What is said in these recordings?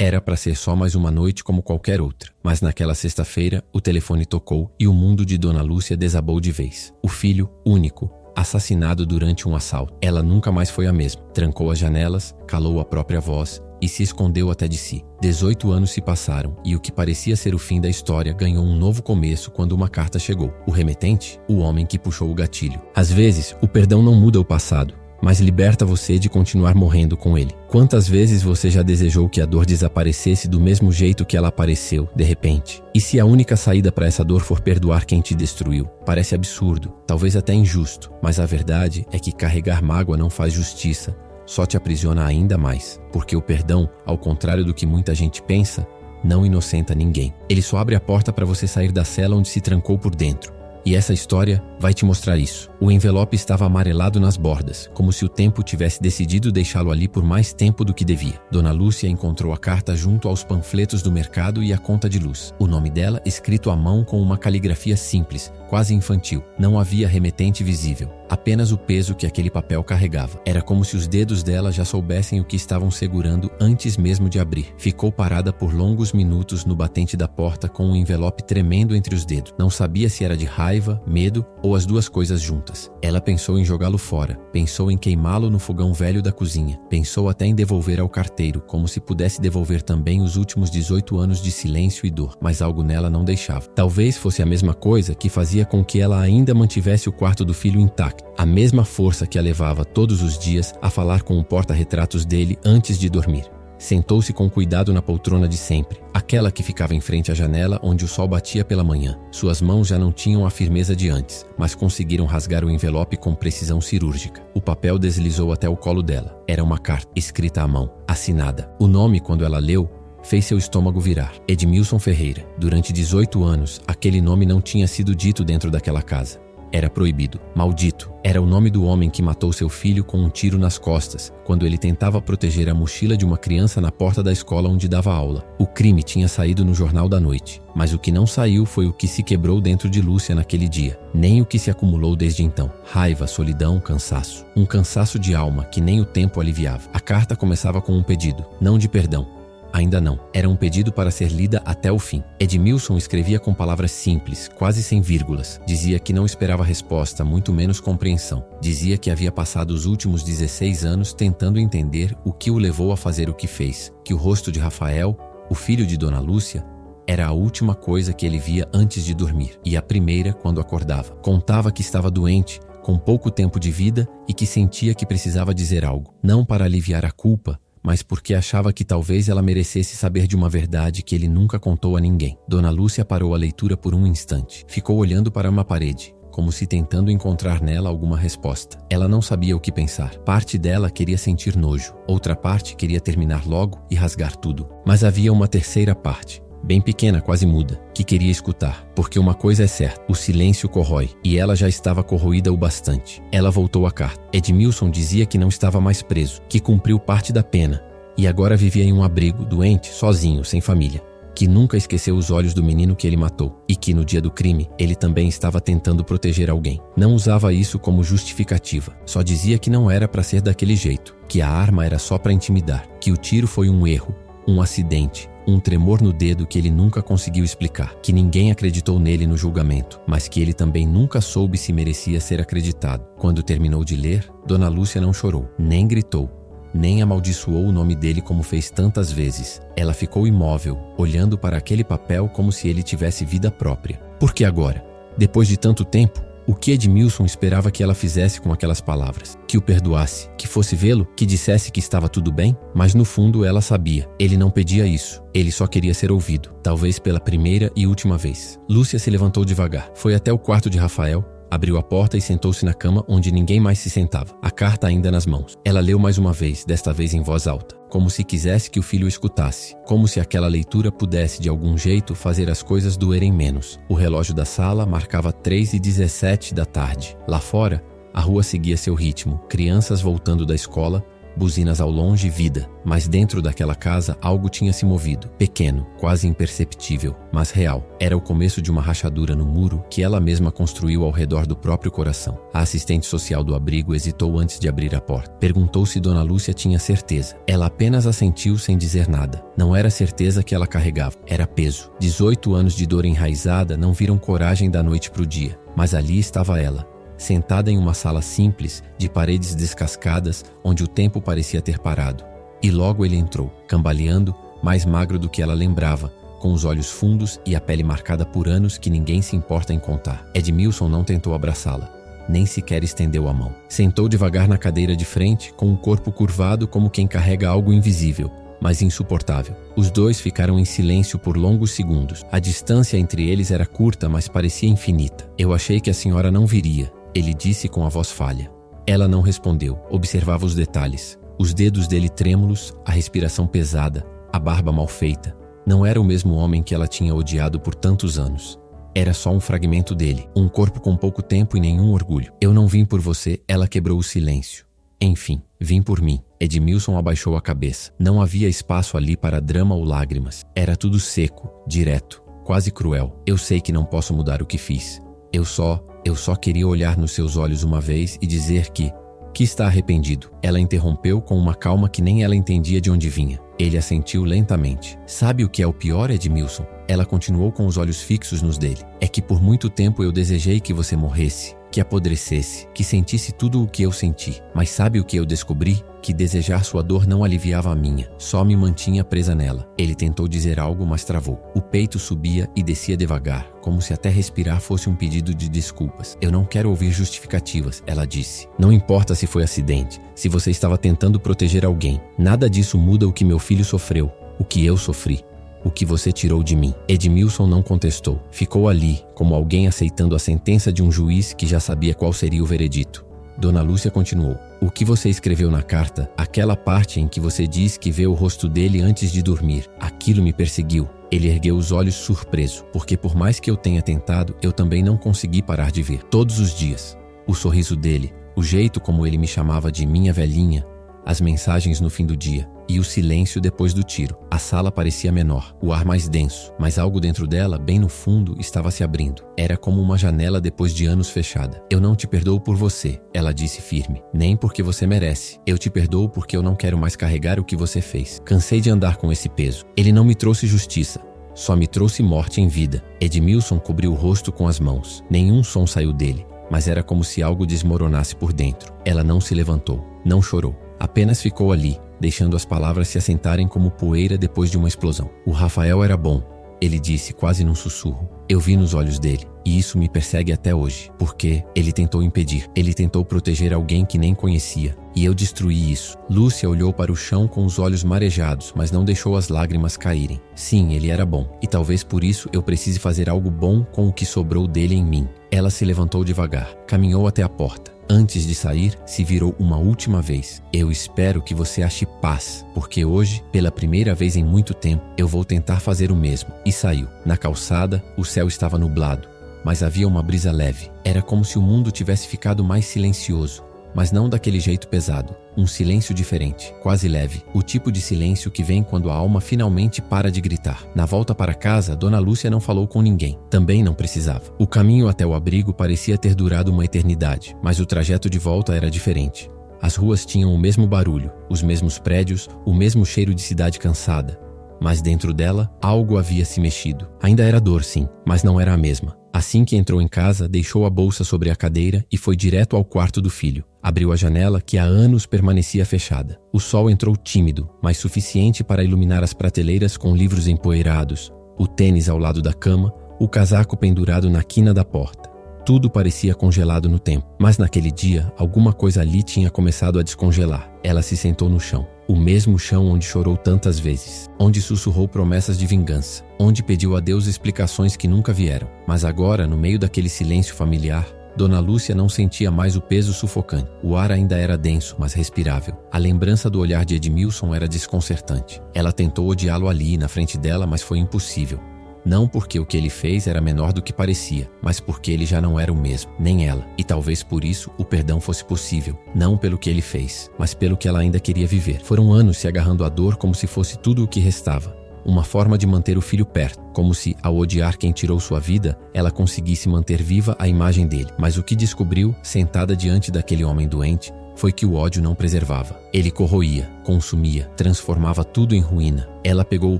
Era para ser só mais uma noite como qualquer outra. Mas naquela sexta-feira, o telefone tocou e o mundo de Dona Lúcia desabou de vez. O filho, único, assassinado durante um assalto. Ela nunca mais foi a mesma. Trancou as janelas, calou a própria voz e se escondeu até de si. 18 anos se passaram e o que parecia ser o fim da história ganhou um novo começo quando uma carta chegou. O remetente? O homem que puxou o gatilho. Às vezes, o perdão não muda o passado, mas liberta você de continuar morrendo com ele. Quantas vezes você já desejou que a dor desaparecesse do mesmo jeito que ela apareceu, de repente? E se a única saída para essa dor for perdoar quem te destruiu? Parece absurdo, talvez até injusto, mas a verdade é que carregar mágoa não faz justiça, só te aprisiona ainda mais. Porque o perdão, ao contrário do que muita gente pensa, não inocenta ninguém. Ele só abre a porta para você sair da cela onde se trancou por dentro. E essa história vai te mostrar isso. O envelope estava amarelado nas bordas, como se o tempo tivesse decidido deixá-lo ali por mais tempo do que devia. Dona Lúcia encontrou a carta junto aos panfletos do mercado e a conta de luz. O nome dela escrito à mão com uma caligrafia simples, quase infantil. Não havia remetente visível, apenas o peso que aquele papel carregava. Era como se os dedos dela já soubessem o que estavam segurando antes mesmo de abrir. Ficou parada por longos minutos no batente da porta com um envelope tremendo entre os dedos. Não sabia se era de raiva, medo ou as duas coisas juntas. Ela pensou em jogá-lo fora, pensou em queimá-lo no fogão velho da cozinha, pensou até em devolver ao carteiro, como se pudesse devolver também os últimos 18 anos de silêncio e dor, mas algo nela não deixava. Talvez fosse a mesma coisa que fazia com que ela ainda mantivesse o quarto do filho intacto, a mesma força que a levava todos os dias a falar com o porta-retratos dele antes de dormir. Sentou-se com cuidado na poltrona de sempre, aquela que ficava em frente à janela onde o sol batia pela manhã. Suas mãos já não tinham a firmeza de antes, mas conseguiram rasgar o envelope com precisão cirúrgica. O papel deslizou até o colo dela. Era uma carta, escrita à mão, assinada. O nome, quando ela leu, fez seu estômago virar. Edmilson Ferreira. Durante 18 anos, aquele nome não tinha sido dito dentro daquela casa. Era proibido. Maldito. Era o nome do homem que matou seu filho com um tiro nas costas, quando ele tentava proteger a mochila de uma criança na porta da escola onde dava aula. O crime tinha saído no Jornal da Noite, mas o que não saiu foi o que se quebrou dentro de Lúcia naquele dia, nem o que se acumulou desde então. Raiva, solidão, cansaço. Um cansaço de alma que nem o tempo aliviava. A carta começava com um pedido, não de perdão. Ainda não. Era um pedido para ser lida até o fim. Edmilson escrevia com palavras simples, quase sem vírgulas. Dizia que não esperava resposta, muito menos compreensão. Dizia que havia passado os últimos 16 anos tentando entender o que o levou a fazer o que fez. Que o rosto de Rafael, o filho de Dona Lúcia, era a última coisa que ele via antes de dormir. E a primeira quando acordava. Contava que estava doente, com pouco tempo de vida e que sentia que precisava dizer algo. Não para aliviar a culpa, mas porque achava que talvez ela merecesse saber de uma verdade que ele nunca contou a ninguém. Dona Lúcia parou a leitura por um instante. Ficou olhando para uma parede, como se tentando encontrar nela alguma resposta. Ela não sabia o que pensar. Parte dela queria sentir nojo, outra parte queria terminar logo e rasgar tudo. Mas havia uma terceira parte, bem pequena, quase muda, que queria escutar, porque uma coisa é certa, o silêncio corrói, e ela já estava corroída o bastante. Ela voltou à carta. Edmilson dizia que não estava mais preso, que cumpriu parte da pena, e agora vivia em um abrigo, doente, sozinho, sem família, que nunca esqueceu os olhos do menino que ele matou, e que no dia do crime, ele também estava tentando proteger alguém. Não usava isso como justificativa, só dizia que não era para ser daquele jeito, que a arma era só para intimidar, que o tiro foi um erro, um acidente, um tremor no dedo que ele nunca conseguiu explicar, que ninguém acreditou nele no julgamento, mas que ele também nunca soube se merecia ser acreditado. Quando terminou de ler, Dona Lúcia não chorou, nem gritou, nem amaldiçoou o nome dele como fez tantas vezes. Ela ficou imóvel, olhando para aquele papel como se ele tivesse vida própria. Por que agora? Depois de tanto tempo? O que Edmilson esperava que ela fizesse com aquelas palavras? Que o perdoasse, que fosse vê-lo, que dissesse que estava tudo bem? Mas no fundo ela sabia, ele não pedia isso, ele só queria ser ouvido, talvez pela primeira e última vez. Lúcia se levantou devagar, foi até o quarto de Rafael, abriu a porta e sentou-se na cama onde ninguém mais se sentava, a carta ainda nas mãos. Ela leu mais uma vez, desta vez em voz alta, como se quisesse que o filho escutasse, como se aquela leitura pudesse de algum jeito fazer as coisas doerem menos. O relógio da sala marcava 3h17 da tarde. Lá fora, a rua seguia seu ritmo, crianças voltando da escola, buzinas ao longe, vida. Mas dentro daquela casa algo tinha se movido. Pequeno, quase imperceptível, mas real. Era o começo de uma rachadura no muro que ela mesma construiu ao redor do próprio coração. A assistente social do abrigo hesitou antes de abrir a porta. Perguntou se Dona Lúcia tinha certeza. Ela apenas assentiu sem dizer nada. Não era certeza que ela carregava, era peso. 18 anos de dor enraizada não viram coragem da noite para o dia. Mas ali estava ela, sentada em uma sala simples, de paredes descascadas, onde o tempo parecia ter parado. E logo ele entrou, cambaleando, mais magro do que ela lembrava, com os olhos fundos e a pele marcada por anos que ninguém se importa em contar. Edmilson não tentou abraçá-la, nem sequer estendeu a mão. Sentou devagar na cadeira de frente, com o corpo curvado como quem carrega algo invisível, mas insuportável. Os dois ficaram em silêncio por longos segundos. A distância entre eles era curta, mas parecia infinita. Eu achei que a senhora não viria, ele disse com a voz falha. Ela não respondeu, observava os detalhes. Os dedos dele trêmulos, a respiração pesada, a barba mal feita. Não era o mesmo homem que ela tinha odiado por tantos anos. Era só um fragmento dele, um corpo com pouco tempo e nenhum orgulho. Eu não vim por você, ela quebrou o silêncio. Enfim, vim por mim. Edmilson abaixou a cabeça. Não havia espaço ali para drama ou lágrimas. Era tudo seco, direto, quase cruel. Eu sei que não posso mudar o que fiz. Eu só queria olhar nos seus olhos uma vez e dizer que está arrependido. Ela interrompeu com uma calma que nem ela entendia de onde vinha. Ele assentiu lentamente. Sabe o que é o pior, Edmilson? Ela continuou com os olhos fixos nos dele. É que por muito tempo eu desejei que você morresse, que apodrecesse, que sentisse tudo o que eu senti. Mas sabe o que eu descobri? Que desejar sua dor não aliviava a minha, só me mantinha presa nela. Ele tentou dizer algo, mas travou. O peito subia e descia devagar, como se até respirar fosse um pedido de desculpas. Eu não quero ouvir justificativas, ela disse. Não importa se foi acidente, se você estava tentando proteger alguém. Nada disso muda o que meu filho sofreu, o que eu sofri. O que você tirou de mim. Edmilson não contestou. Ficou ali, como alguém aceitando a sentença de um juiz que já sabia qual seria o veredito. Dona Lúcia continuou. O que você escreveu na carta, aquela parte em que você diz que vê o rosto dele antes de dormir, aquilo me perseguiu. Ele ergueu os olhos surpreso, porque por mais que eu tenha tentado, eu também não consegui parar de ver. Todos os dias. O sorriso dele, o jeito como ele me chamava de minha velhinha, as mensagens no fim do dia e o silêncio depois do tiro. A sala parecia menor, o ar mais denso, mas algo dentro dela, bem no fundo, estava se abrindo. Era como uma janela depois de anos fechada. Eu não te perdoo por você, ela disse firme, nem porque você merece. Eu te perdoo porque eu não quero mais carregar o que você fez. Cansei de andar com esse peso. Ele não me trouxe justiça, só me trouxe morte em vida. Edmilson cobriu o rosto com as mãos. Nenhum som saiu dele, mas era como se algo desmoronasse por dentro. Ela não se levantou, não chorou. Apenas ficou ali, deixando as palavras se assentarem como poeira depois de uma explosão. O Rafael era bom, ele disse quase num sussurro. Eu vi nos olhos dele, e isso me persegue até hoje. Porque ele tentou impedir, ele tentou proteger alguém que nem conhecia. E eu destruí isso. Lúcia olhou para o chão com os olhos marejados, mas não deixou as lágrimas caírem. Sim, ele era bom, e talvez por isso eu precise fazer algo bom com o que sobrou dele em mim. Ela se levantou devagar, caminhou até a porta. Antes de sair, se virou uma última vez. Eu espero que você ache paz, porque hoje, pela primeira vez em muito tempo, eu vou tentar fazer o mesmo. E saiu. Na calçada, o céu estava nublado, mas havia uma brisa leve. Era como se o mundo tivesse ficado mais silencioso, mas não daquele jeito pesado. Um silêncio diferente, quase leve. O tipo de silêncio que vem quando a alma finalmente para de gritar. Na volta para casa, Dona Lúcia não falou com ninguém. Também não precisava. O caminho até o abrigo parecia ter durado uma eternidade, mas o trajeto de volta era diferente. As ruas tinham o mesmo barulho, os mesmos prédios, o mesmo cheiro de cidade cansada. Mas dentro dela, algo havia se mexido. Ainda era dor, sim, mas não era a mesma. Assim que entrou em casa, deixou a bolsa sobre a cadeira e foi direto ao quarto do filho. Abriu a janela que há anos permanecia fechada. O sol entrou tímido, mas suficiente para iluminar as prateleiras com livros empoeirados, o tênis ao lado da cama, o casaco pendurado na quina da porta. Tudo parecia congelado no tempo, mas naquele dia, alguma coisa ali tinha começado a descongelar. Ela se sentou no chão. O mesmo chão onde chorou tantas vezes, onde sussurrou promessas de vingança, onde pediu a Deus explicações que nunca vieram. Mas agora, no meio daquele silêncio familiar, Dona Lúcia não sentia mais o peso sufocante. O ar ainda era denso, mas respirável. A lembrança do olhar de Edmilson era desconcertante. Ela tentou odiá-lo ali, na frente dela, mas foi impossível. Não porque o que ele fez era menor do que parecia, mas porque ele já não era o mesmo, nem ela. E talvez por isso o perdão fosse possível, não pelo que ele fez, mas pelo que ela ainda queria viver. Foram anos se agarrando à dor como se fosse tudo o que restava. Uma forma de manter o filho perto, como se, ao odiar quem tirou sua vida, ela conseguisse manter viva a imagem dele. Mas o que descobriu, sentada diante daquele homem doente, foi que o ódio não preservava. Ele corroía, consumia, transformava tudo em ruína. Ela pegou o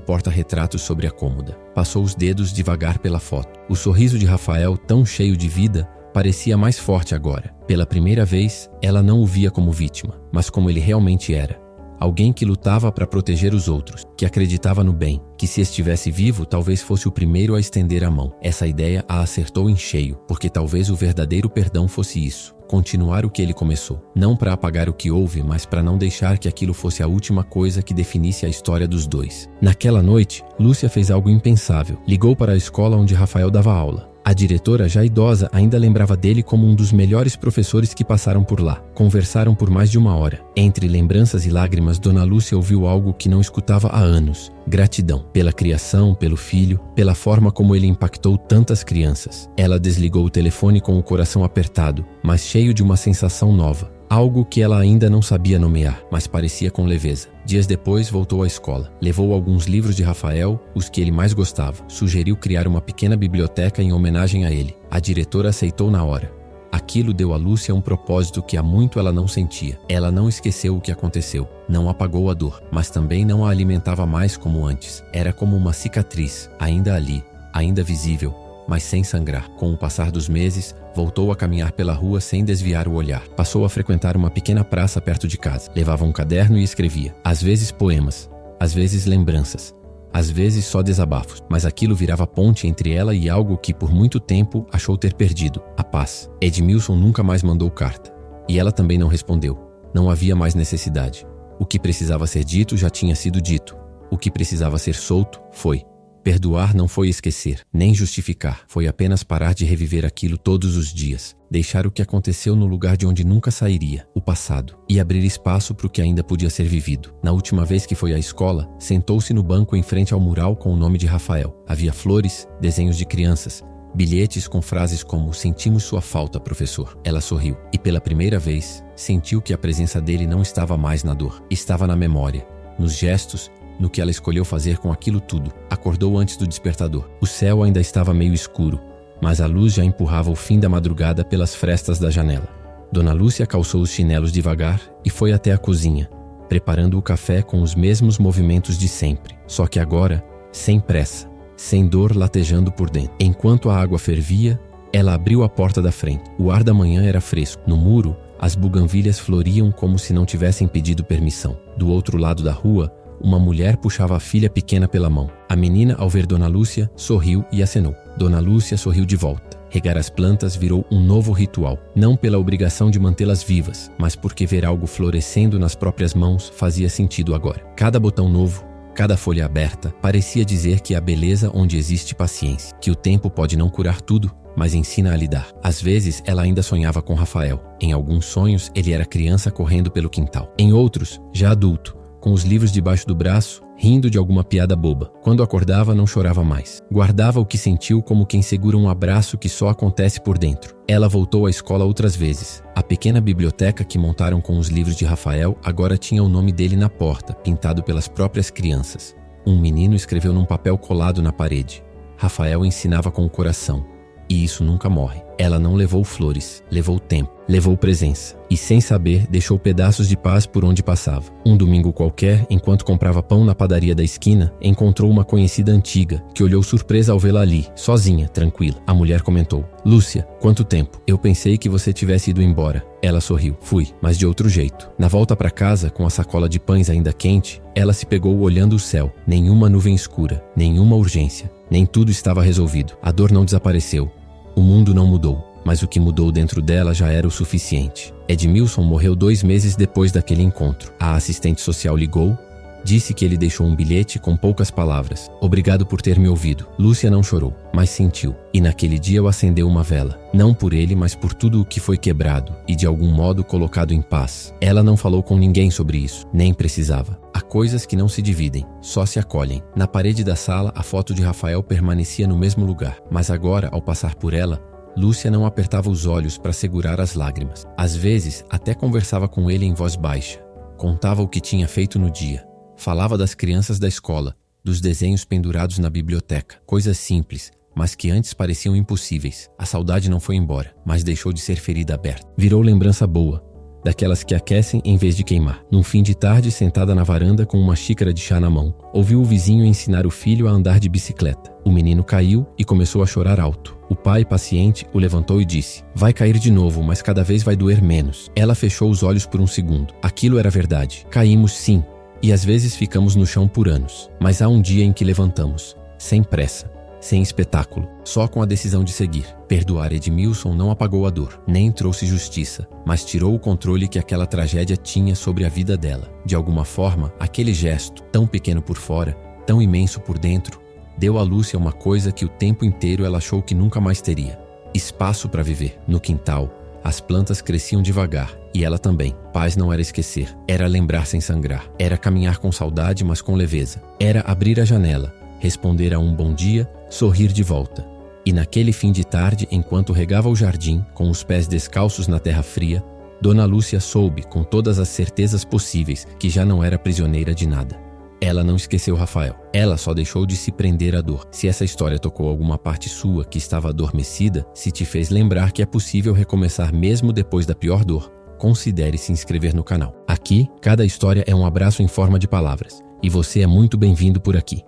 porta-retratos sobre a cômoda, passou os dedos devagar pela foto. O sorriso de Rafael, tão cheio de vida, parecia mais forte agora. Pela primeira vez, ela não o via como vítima, mas como ele realmente era. Alguém que lutava para proteger os outros, que acreditava no bem, que se estivesse vivo talvez fosse o primeiro a estender a mão. Essa ideia a acertou em cheio, porque talvez o verdadeiro perdão fosse isso. Continuar o que ele começou. Não para apagar o que houve, mas para não deixar que aquilo fosse a última coisa que definisse a história dos dois. Naquela noite, Lúcia fez algo impensável. Ligou para a escola onde Rafael dava aula. A diretora, já idosa, ainda lembrava dele como um dos melhores professores que passaram por lá. Conversaram por mais de 1 hora. Entre lembranças e lágrimas, Dona Lúcia ouviu algo que não escutava há anos. Gratidão. Pela criação, pelo filho, pela forma como ele impactou tantas crianças. Ela desligou o telefone com o coração apertado, mas cheio de uma sensação nova. Algo que ela ainda não sabia nomear, mas parecia com leveza. Dias depois, voltou à escola. Levou alguns livros de Rafael, os que ele mais gostava. Sugeriu criar uma pequena biblioteca em homenagem a ele. A diretora aceitou na hora. Aquilo deu a Lúcia um propósito que há muito ela não sentia. Ela não esqueceu o que aconteceu, não apagou a dor, mas também não a alimentava mais como antes. Era como uma cicatriz, ainda ali, ainda visível, mas sem sangrar. Com o passar dos meses, voltou a caminhar pela rua sem desviar o olhar. Passou a frequentar uma pequena praça perto de casa. Levava um caderno e escrevia. Às vezes poemas, às vezes lembranças, às vezes só desabafos. Mas aquilo virava ponte entre ela e algo que por muito tempo achou ter perdido: a paz. Edmilson nunca mais mandou carta. E ela também não respondeu. Não havia mais necessidade. O que precisava ser dito já tinha sido dito. O que precisava ser solto foi. Perdoar não foi esquecer, nem justificar. Foi apenas parar de reviver aquilo todos os dias. Deixar o que aconteceu no lugar de onde nunca sairia, o passado, e abrir espaço para o que ainda podia ser vivido. Na última vez que foi à escola, sentou-se no banco em frente ao mural com o nome de Rafael. Havia flores, desenhos de crianças, bilhetes com frases como "Sentimos sua falta, professor". Ela sorriu e pela primeira vez sentiu que a presença dele não estava mais na dor. Estava na memória, nos gestos, no que ela escolheu fazer com aquilo tudo. Acordou antes do despertador. O céu ainda estava meio escuro, mas a luz já empurrava o fim da madrugada pelas frestas da janela. Dona Lúcia calçou os chinelos devagar e foi até a cozinha, preparando o café com os mesmos movimentos de sempre, só que agora, sem pressa, sem dor latejando por dentro. Enquanto a água fervia, ela abriu a porta da frente. O ar da manhã era fresco. No muro, as buganvílias floriam como se não tivessem pedido permissão. Do outro lado da rua, uma mulher puxava a filha pequena pela mão. A menina, ao ver Dona Lúcia, sorriu e acenou. Dona Lúcia sorriu de volta. Regar as plantas virou um novo ritual, não pela obrigação de mantê-las vivas, mas porque ver algo florescendo nas próprias mãos fazia sentido agora. Cada botão novo, cada folha aberta, parecia dizer que há beleza onde existe paciência, que o tempo pode não curar tudo, mas ensina a lidar. Às vezes, ela ainda sonhava com Rafael. Em alguns sonhos, ele era criança correndo pelo quintal. Em outros, já adulto, com os livros debaixo do braço, rindo de alguma piada boba. Quando acordava, não chorava mais. Guardava o que sentiu como quem segura um abraço que só acontece por dentro. Ela voltou à escola outras vezes. A pequena biblioteca que montaram com os livros de Rafael agora tinha o nome dele na porta, pintado pelas próprias crianças. Um menino escreveu num papel colado na parede. Rafael ensinava com o coração. E isso nunca morre. Ela não levou flores, levou tempo, levou presença. E sem saber, deixou pedaços de paz por onde passava. Um domingo qualquer, enquanto comprava pão na padaria da esquina, encontrou uma conhecida antiga, que olhou surpresa ao vê-la ali, sozinha, tranquila. A mulher comentou: "Lúcia, quanto tempo? Eu pensei que você tivesse ido embora." Ela sorriu. "Fui, mas de outro jeito." Na volta para casa, com a sacola de pães ainda quente, ela se pegou olhando o céu. Nenhuma nuvem escura, nenhuma urgência, nem tudo estava resolvido. A dor não desapareceu. O mundo não mudou, mas o que mudou dentro dela já era o suficiente. Edmilson morreu 2 meses depois daquele encontro. A assistente social ligou, Disse que ele deixou um bilhete com poucas palavras. Obrigado por ter me ouvido. Lúcia não chorou, mas sentiu. E naquele dia eu acendeu uma vela. Não por ele, mas por tudo o que foi quebrado e de algum modo colocado em paz. Ela não falou com ninguém sobre isso, nem precisava. Há coisas que não se dividem, só se acolhem. Na parede da sala, a foto de Rafael permanecia no mesmo lugar, mas agora, ao passar por ela, Lúcia não apertava os olhos para segurar as lágrimas. Às vezes, até conversava com ele em voz baixa. Contava o que tinha feito no dia. Falava das crianças da escola, dos desenhos pendurados na biblioteca. Coisas simples, mas que antes pareciam impossíveis. A saudade não foi embora, mas deixou de ser ferida aberta. Virou lembrança boa, daquelas que aquecem em vez de queimar. Num fim de tarde, sentada na varanda com uma xícara de chá na mão, ouviu o vizinho ensinar o filho a andar de bicicleta. O menino caiu e começou a chorar alto. O pai, paciente, o levantou e disse: vai cair de novo, mas cada vez vai doer menos. Ela fechou os olhos por um segundo. Aquilo era verdade. Caímos sim. E às vezes ficamos no chão por anos. Mas há um dia em que levantamos, sem pressa, sem espetáculo, só com a decisão de seguir. Perdoar Edmilson não apagou a dor, nem trouxe justiça, mas tirou o controle que aquela tragédia tinha sobre a vida dela. De alguma forma, aquele gesto, tão pequeno por fora, tão imenso por dentro, deu à Lúcia uma coisa que o tempo inteiro ela achou que nunca mais teria: espaço para viver. No quintal, as plantas cresciam devagar, e ela também. Paz não era esquecer, era lembrar sem sangrar, era caminhar com saudade, mas com leveza, era abrir a janela, responder a um bom dia, sorrir de volta. E naquele fim de tarde, enquanto regava o jardim, com os pés descalços na terra fria, Dona Lúcia soube, com todas as certezas possíveis, que já não era prisioneira de nada. Ela não esqueceu Rafael. Ela só deixou de se prender à dor. Se essa história tocou alguma parte sua que estava adormecida, se te fez lembrar que é possível recomeçar mesmo depois da pior dor, considere se inscrever no canal. Aqui, cada história é um abraço em forma de palavras. E você é muito bem-vindo por aqui.